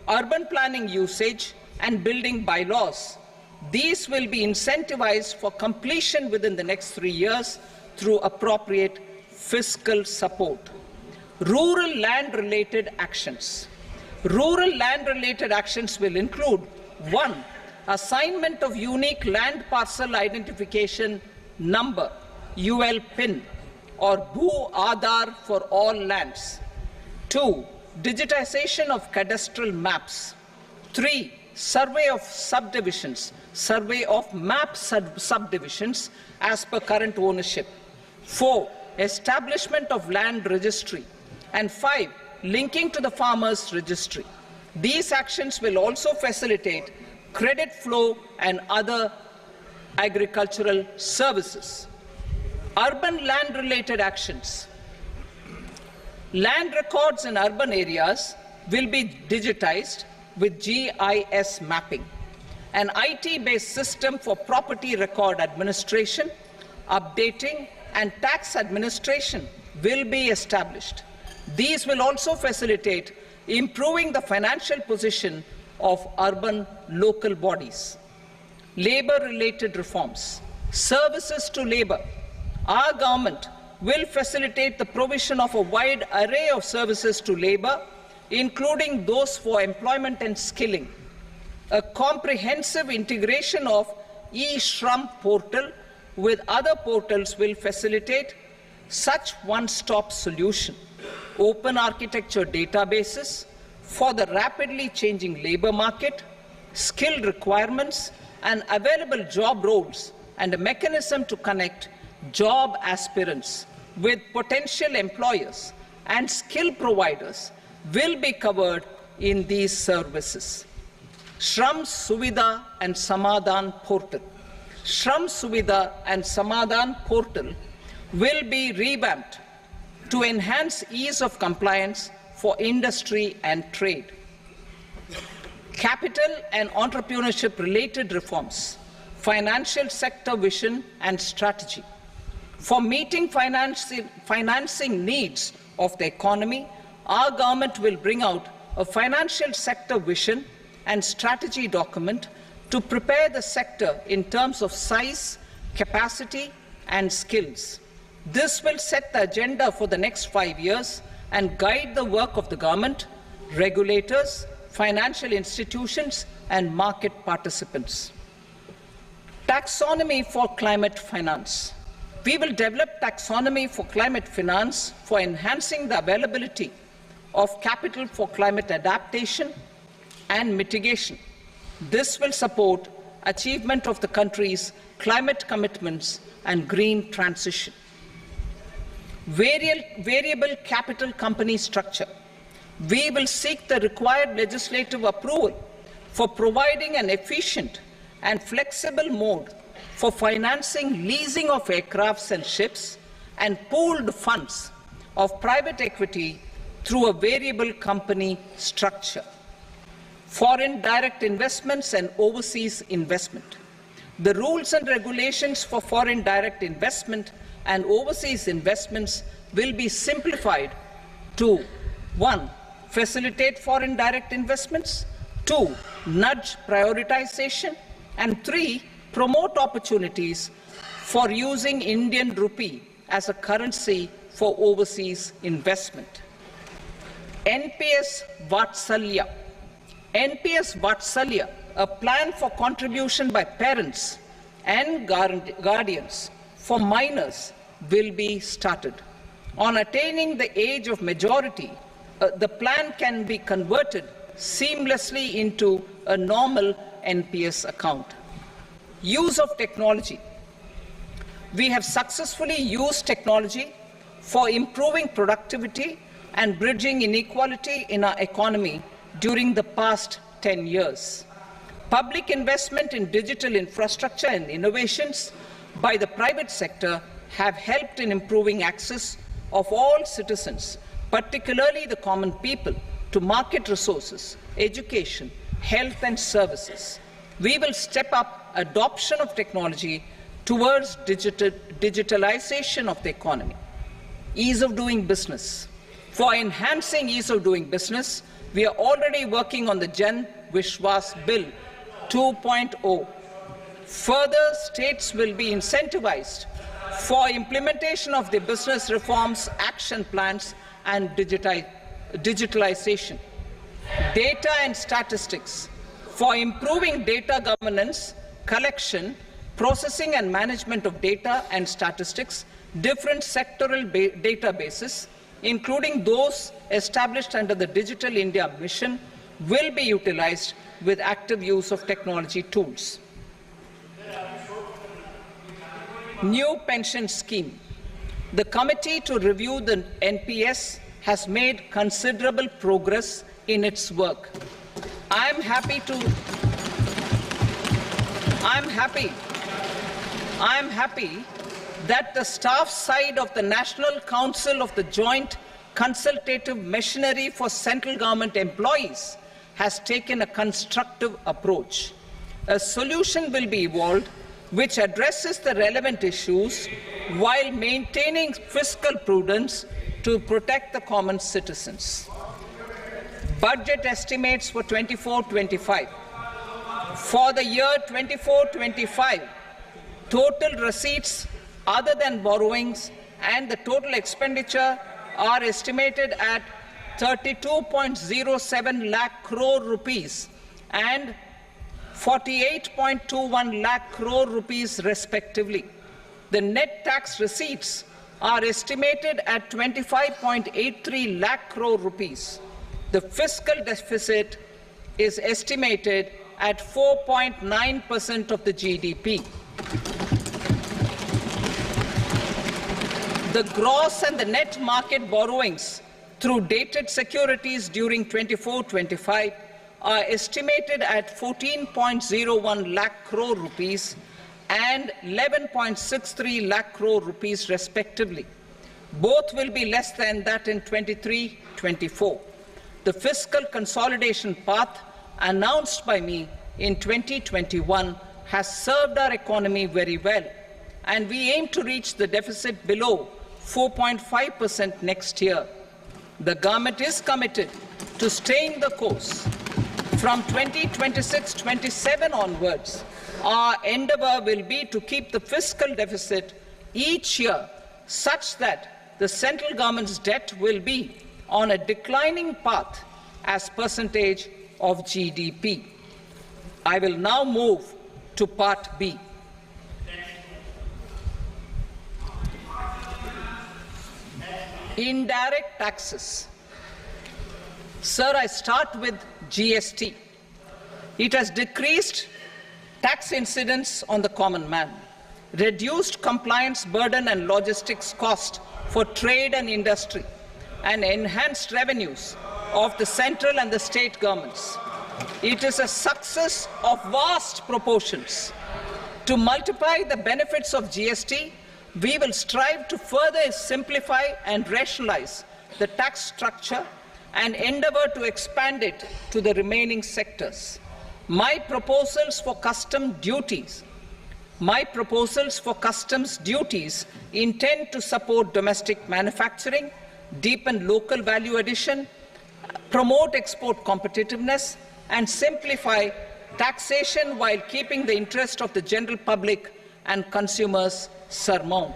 urban planning usage and building bylaws. These will be incentivized for completion within the next 3 years through appropriate fiscal support. Rural land-related actions. Rural land-related actions will include 1. Assignment of unique land parcel identification number, UL PIN, or Bhu Aadhaar for all lands. 2. Digitization of cadastral maps. 3. Survey of subdivisions, survey of map subdivisions as per current ownership. 4. Establishment of land registry. And 5. Linking to the farmers registry. These actions will also facilitate credit flow and other agricultural services. Urban land-related actions. Land records in urban areas will be digitized with GIS mapping. An IT-based system for property record administration, updating, and tax administration will be established. These will also facilitate improving the financial position of urban local bodies. Labor-related reforms. Services to labor. Our government will facilitate the provision of a wide array of services to labor, including those for employment and skilling. A comprehensive integration of e-Shram portal with other portals will facilitate such one-stop solution. Open architecture databases for the rapidly changing labor market, skill requirements, and available job roles, and a mechanism to connect job aspirants with potential employers and skill providers will be covered in these services. Shram Suvidha and Samadhan portal. Shram Suvidha and Samadhan portal will be revamped to enhance ease of compliance for industry and trade. Capital and entrepreneurship related reforms, financial sector vision and strategy. For meeting financing needs of the economy, our government will bring out a financial sector vision and strategy document to prepare the sector in terms of size, capacity, and skills. This will set the agenda for the next 5 years and guide the work of the government, regulators, financial institutions, and market participants. Taxonomy for climate finance. We will develop taxonomy for climate finance for enhancing the availability of capital for climate adaptation and mitigation. This will support achievement of the country's climate commitments and green transition. Variable capital company structure. We will seek the required legislative approval for providing an efficient and flexible mode for financing leasing of aircrafts and ships and pooled funds of private equity through a variable company structure. Foreign direct investments and overseas investment. The rules and regulations for foreign direct investment and overseas investments will be simplified to 1. Facilitate foreign direct investments, 2. Nudge prioritization, and 3. Promote opportunities for using Indian rupee as a currency for overseas investment. NPS Vatsalya. NPS Vatsalya, a plan for contribution by parents and guardians for minors, will be started. On attaining the age of majority, the plan can be converted seamlessly into a normal NPS account. Use of technology. We have successfully used technology for improving productivity and bridging inequality in our economy during the past 10 years. Public investment in digital infrastructure and innovations by the private sector have helped in improving access of all citizens, particularly the common people, to market resources, education, health and services. We will step up adoption of technology towards digitalization of the economy. Ease of doing business. For enhancing ease of doing business, We are already working on the Jan Vishwas Bill 2.0. Further, states will be incentivized for implementation of the business reforms, action plans, and digitalization. Data and statistics. For improving data governance, collection, processing and management of data and statistics, different sectoral databases, including those established under the Digital India Mission, will be utilized with active use of technology tools. New pension scheme. The committee to review the NPS has made considerable progress in its work. I am happy that the staff side of the National Council of the Joint Consultative Machinery for Central Government Employees has taken a constructive approach. A solution will be evolved which addresses the relevant issues while maintaining fiscal prudence to protect the common citizens. Budget estimates for 24-25. For the year 24-25, total receipts other than borrowings and the total expenditure are estimated at 32.07 lakh crore rupees and 48.21 lakh crore rupees respectively. The net tax receipts are estimated at 25.83 lakh crore rupees. The fiscal deficit is estimated at 4.9% of the GDP. The gross and the net market borrowings through dated securities during 24-25 are estimated at 14.01 lakh crore rupees and 11.63 lakh crore rupees respectively. Both will be less than that in 23-24. The fiscal consolidation path announced by me in 2021 has served our economy very well, and we aim to reach the deficit below 4.5% next year. The government is committed to staying the course. From 2026-27 onwards, our endeavour will be to keep the fiscal deficit each year such that the central government's debt will be on a declining path as percentage of GDP. I will now move to Part B. Indirect taxes. Sir, I start with GST. It has decreased tax incidence on the common man, reduced compliance burden and logistics cost for trade and industry, and enhanced revenues of the central and the state governments. It is a success of vast proportions. To multiply the benefits of GST, we will strive to further simplify and rationalize the tax structure and endeavour to expand it to the remaining sectors. My proposals for customs duties intend to support domestic manufacturing, deepen local value addition, promote export competitiveness, and simplify taxation while keeping the interest of the general public and consumers surmount.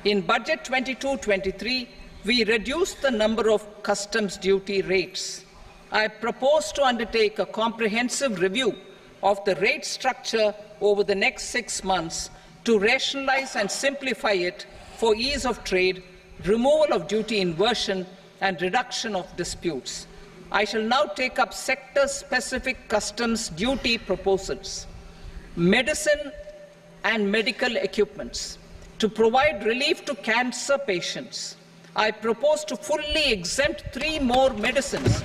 In Budget 22-23, we reduced the number of customs duty rates. I propose to undertake a comprehensive review of the rate structure over the next 6 months to rationalize and simplify it for ease of trade, removal of duty inversion, and reduction of disputes. I shall now take up sector-specific customs duty proposals. Medicine and medical equipments. To provide relief to cancer patients, I propose to fully exempt 3 more medicines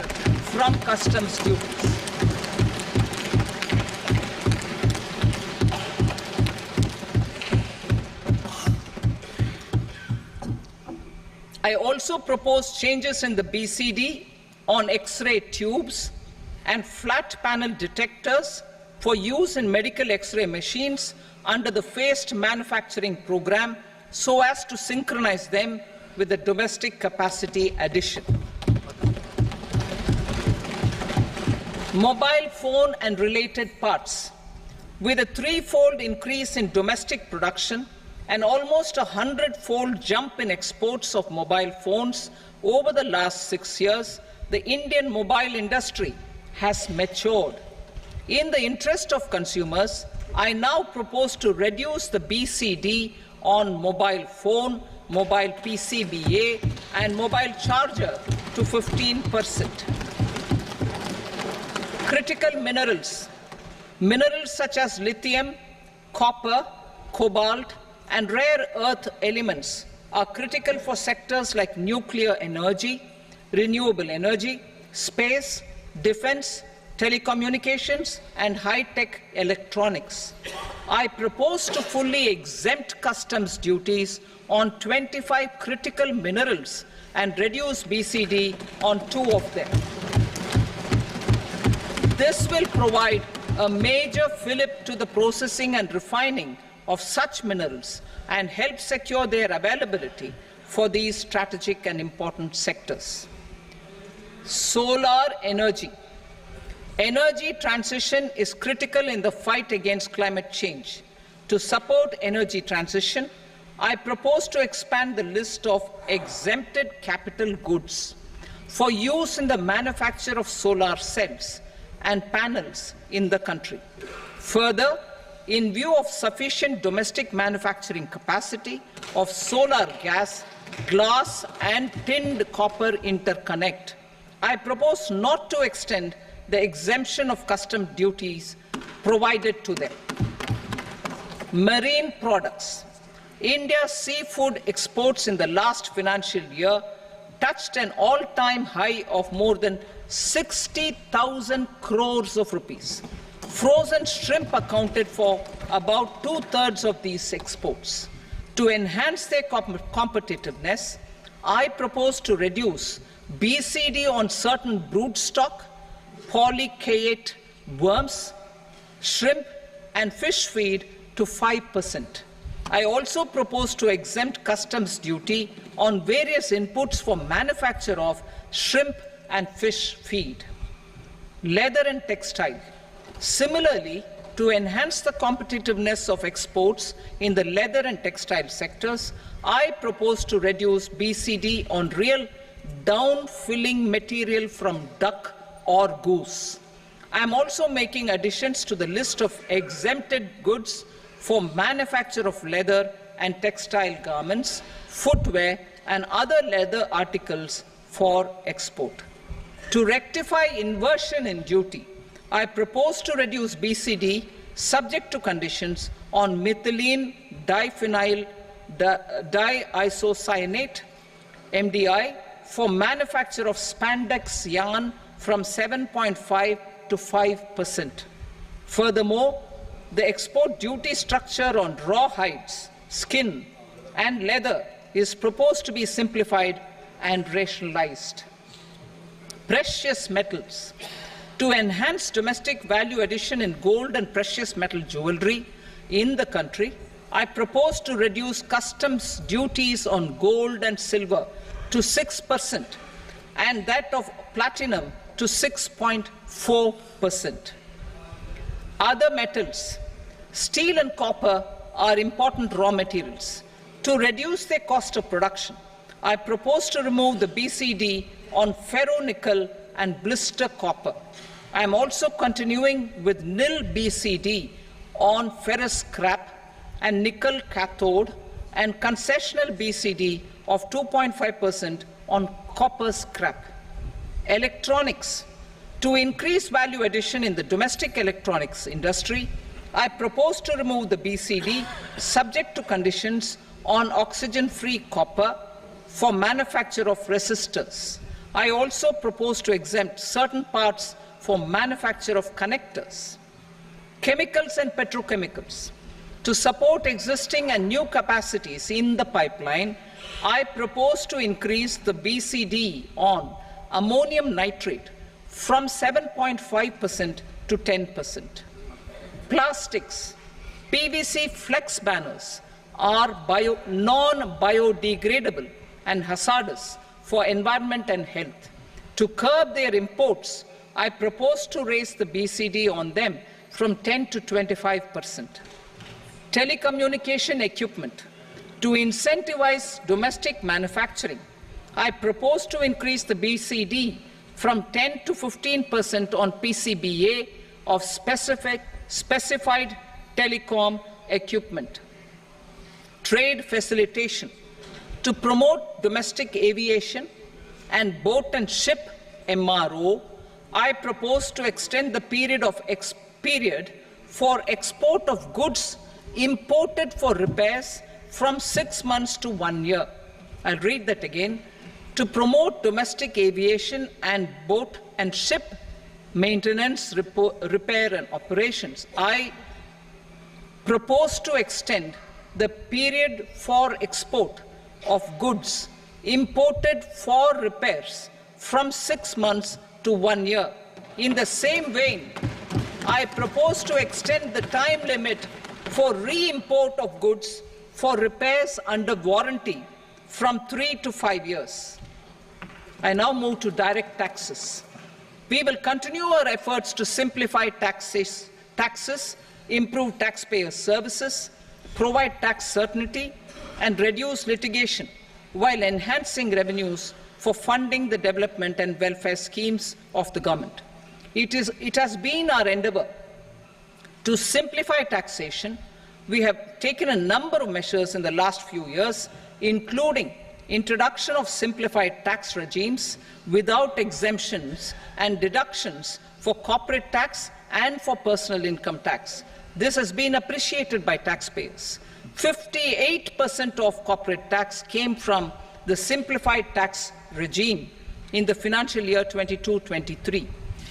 from customs duties. I also propose changes in the BCD on X-ray tubes and flat panel detectors for use in medical X-ray machines under the phased manufacturing program so as to synchronize them with the domestic capacity addition. Mobile phone and related parts. With a threefold increase in domestic production and almost a 100-fold jump in exports of mobile phones over the last 6 years, the Indian mobile industry has matured. In the interest of consumers, I now propose to reduce the BCD on mobile phone, mobile PCBA, and mobile charger to 15%. Critical minerals. Minerals such as lithium, copper, cobalt, and rare earth elements are critical for sectors like nuclear energy, renewable energy, space, defense, telecommunications, and high-tech electronics. I propose to fully exempt customs duties on 25 critical minerals and reduce BCD on 2 of them. This will provide a major fillip to the processing and refining of such minerals and help secure their availability for these strategic and important sectors. Solar energy. Energy transition is critical in the fight against climate change. To support energy transition, I propose to expand the list of exempted capital goods for use in the manufacture of solar cells and panels in the country. Further, in view of sufficient domestic manufacturing capacity of solar gas, glass, and tinned copper interconnect, I propose not to extend the exemption of custom duties provided to them. Marine products. India's seafood exports in the last financial year touched an all-time high of more than 60,000 crores of rupees. Frozen shrimp accounted for about 2/3 of these exports. To enhance their competitiveness, I propose to reduce BCD on certain broodstock, polychaete worms, shrimp, and fish feed to 5%. I also propose to exempt customs duty on various inputs for manufacture of shrimp and fish feed. Leather and textile. Similarly, to enhance the competitiveness of exports in the leather and textile sectors, I propose to reduce BCD on real down-filling material from duck or goose. I am also making additions to the list of exempted goods for manufacture of leather and textile garments, footwear, and other leather articles for export. To rectify inversion in duty, I propose to reduce BCD subject to conditions on methylene diphenyl diisocyanate (MDI) for manufacture of spandex yarn from 7.5 to 5%. Furthermore, the export duty structure on raw hides, skin, and leather is proposed to be simplified and rationalized. Precious metals. To enhance domestic value addition in gold and precious metal jewelry in the country, I propose to reduce customs duties on gold and silver to 6% and that of platinum to 6.4%. Other metals. Steel and copper are important raw materials. To reduce their cost of production, I propose to remove the BCD on ferronickel and blister copper. I am also continuing with nil BCD on ferrous scrap and nickel cathode and concessional BCD of 2.5% on copper scrap. Electronics. To increase value addition in the domestic electronics industry, I propose to remove the BCD subject to conditions on oxygen-free copper for manufacture of resistors. I also propose to exempt certain parts for manufacture of connectors. Chemicals and petrochemicals. To support existing and new capacities in the pipeline, I propose to increase the BCD on ammonium nitrate from 7.5% to 10%. Plastics. PVC flex banners are non-biodegradable and hazardous for environment and health. To curb their imports I propose to raise the BCD on them from 10 to 25%. Telecommunication equipment. To incentivize domestic manufacturing, I propose to increase the BCD from 10 to 15% on PCBA of specified telecom equipment. Trade facilitation. To promote domestic aviation and boat and ship MRO, I propose to extend the period for export of goods imported for repairs from 6 months to 1 year. I'll read that again. To promote domestic aviation and boat and ship maintenance, repair and operations, I propose to extend the period for export of goods imported for repairs from 6 months to 1 year. In the same vein, I propose to extend the time limit for re-import of goods for repairs under warranty from 3 to 5 years. I now move to direct taxes. We will continue our efforts to simplify taxes, improve taxpayer services, provide tax certainty, and reduce litigation while enhancing revenues for funding the development and welfare schemes of the government. It has been our endeavour to simplify taxation. We have taken a number of measures in the last few years, including introduction of simplified tax regimes without exemptions and deductions for corporate tax and for personal income tax. This has been appreciated by taxpayers. 58% of corporate tax came from the simplified tax regime in the financial year 22-23.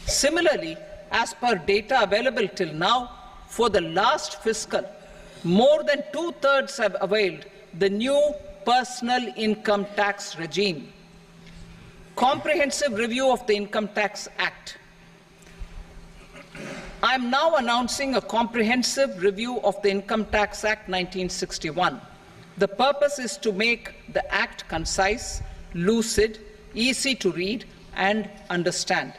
Similarly, as per data available till now, for the last fiscal, more than 2/3 have availed the new personal income tax regime. Comprehensive review of the Income Tax Act. I am now announcing a comprehensive review of the Income Tax Act 1961. The purpose is to make the Act concise, lucid, easy to read and understand.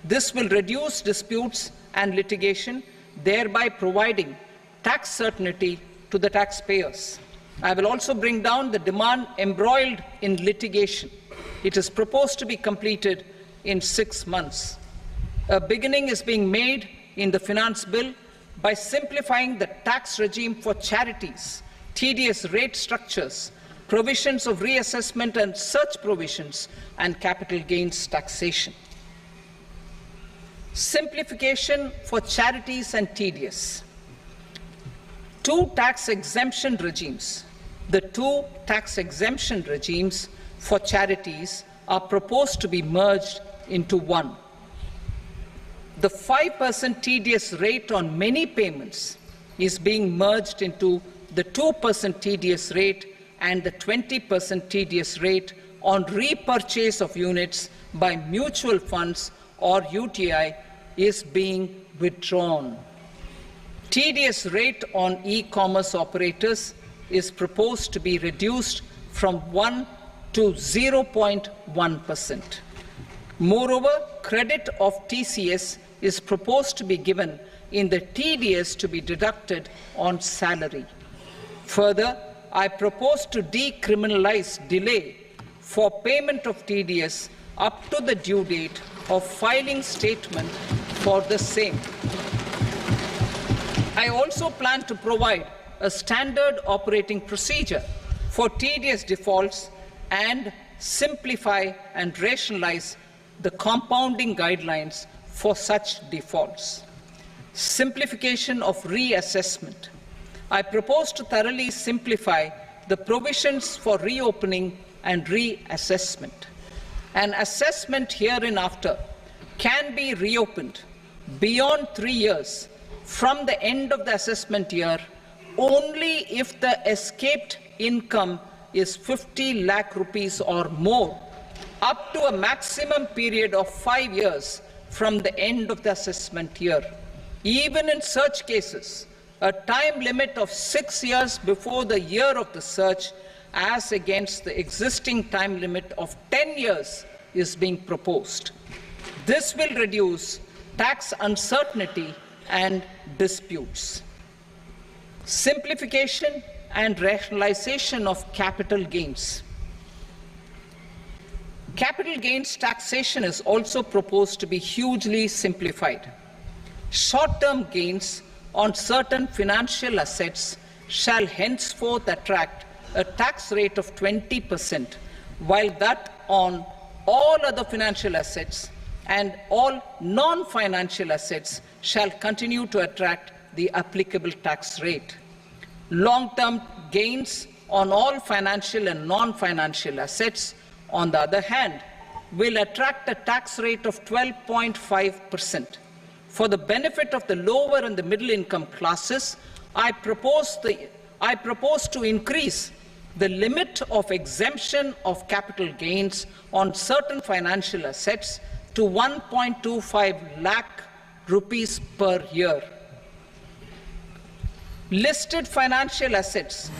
This will reduce disputes and litigation, thereby providing tax certainty to the taxpayers. I will also bring down the demand embroiled in litigation. It is proposed to be completed in 6 months. A beginning is being made in the Finance Bill by simplifying the tax regime for charities, tedious rate structures, provisions of reassessment and such provisions, and capital gains taxation. Simplification for charities and tedious. The two tax exemption regimes for charities are proposed to be merged into one. The 5% tedious rate on many payments is being merged into the 2% tedious rate, and the 20% tedious rate on repurchase of units by mutual funds or UTI is being withdrawn. Tedious rate on e-commerce operators is proposed to be reduced from 1 to 0.1%. Moreover, credit of TCS is proposed to be given in the TDS to be deducted on salary. Further, I propose to decriminalize delay for payment of TDS up to the due date of filing statement for the same. I also plan to provide a standard operating procedure for TDS defaults and simplify and rationalize the compounding guidelines for such defaults. Simplification of reassessment. I propose to thoroughly simplify the provisions for reopening and reassessment. An assessment hereinafter can be reopened beyond 3 years from the end of the assessment year only if the escaped income is 50 lakh rupees or more, up to a maximum period of 5 years from the end of the assessment year. Even in such cases, a time limit of 6 years before the year of the search, as against the existing time limit of 10 years, is being proposed. This will reduce tax uncertainty and disputes. Simplification and rationalization of capital gains. Capital gains taxation is also proposed to be hugely simplified. Short-term gains on certain financial assets shall henceforth attract a tax rate of 20%, while that on all other financial assets and all non-financial assets shall continue to attract the applicable tax rate. Long-term gains on all financial and non-financial assets, on the other hand, will attract a tax rate of 12.5%. For the benefit of the lower and the middle income classes, I propose to increase the limit of exemption of capital gains on certain financial assets to 1.25 lakh rupees per year. Listed financial assets